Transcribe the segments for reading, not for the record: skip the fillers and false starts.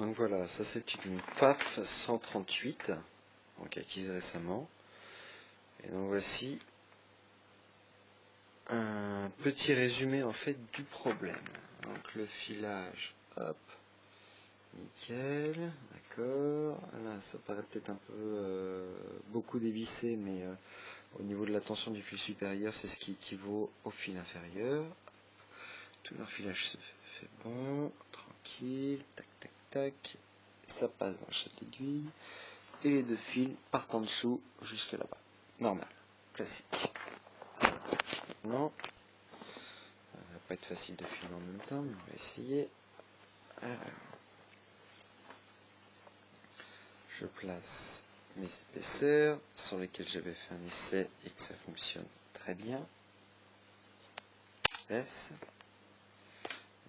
Donc voilà, ça c'est une PAF 138, donc acquise récemment. Et donc voici un petit résumé en fait du problème. Donc le filage, hop, nickel, d'accord. Là ça paraît peut-être un peu beaucoup dévissé, mais au niveau de la tension du fil supérieur, c'est ce qui équivaut au fil inférieur. Tout l'enfilage se fait bon, tranquille, tac tac tac. Ça passe dans le chat d'aiguille. Et les deux fils partent en dessous jusque là-bas. Normal, classique. Non, ça va pas être facile de filer en même temps, mais on va essayer. Alors, je place mes épaisseurs sur lesquelles j'avais fait un essai et que ça fonctionne très bien. S.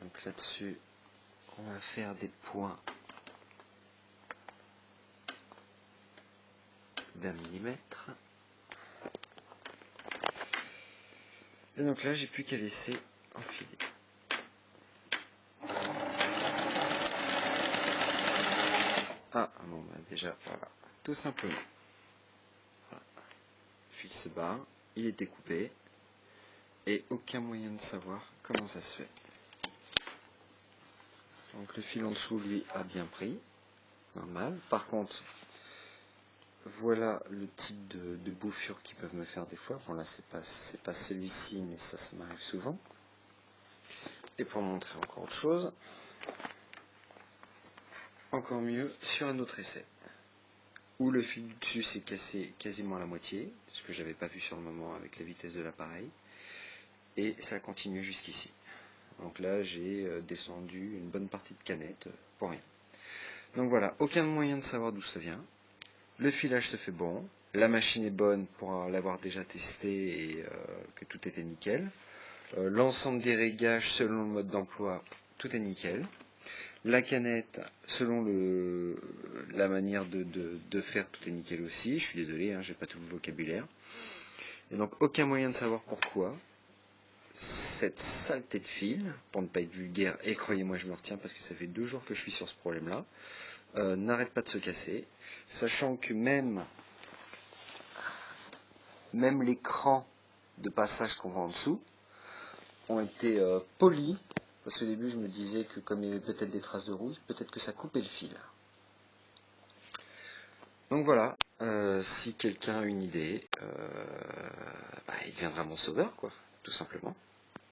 Donc là-dessus, on va faire des points d'1 millimètre. Et donc là, j'ai plus qu'à laisser enfiler. Ah, bon, bah déjà, voilà, tout simplement. Voilà. Le fil se barre, il est découpé, et aucun moyen de savoir comment ça se fait. Donc le fil en dessous, lui, a bien pris, normal. Par contre, voilà le type de bouffures qui peuvent me faire des fois. Bon là, c'est pas celui-ci, mais ça m'arrive souvent. Et pour montrer encore autre chose, encore mieux sur un autre essai, où le fil du dessus s'est cassé quasiment à la moitié, ce que j'avais pas vu sur le moment avec la vitesse de l'appareil, et ça a continué jusqu'ici. Donc là, j'ai descendu une bonne partie de canette pour rien. Donc voilà, aucun moyen de savoir d'où ça vient. Le filage se fait bon, la machine est bonne pour l'avoir déjà testé et que tout était nickel. L'ensemble des réglages selon le mode d'emploi, tout est nickel. La canette, selon la manière de faire, tout est nickel aussi. Je suis désolé, hein, j'ai pas tout le vocabulaire. Et donc aucun moyen de savoir pourquoi cette saleté de fil, pour ne pas être vulgaire, et croyez-moi je me retiens parce que ça fait 2 jours que je suis sur ce problème-là, n'arrête pas de se casser, sachant que même les crans de passage qu'on voit en dessous ont été polis, parce qu'au début je me disais que comme il y avait peut-être des traces de rouille, peut-être que ça coupait le fil. Donc voilà, si quelqu'un a une idée, il deviendra mon sauveur, quoi, tout simplement.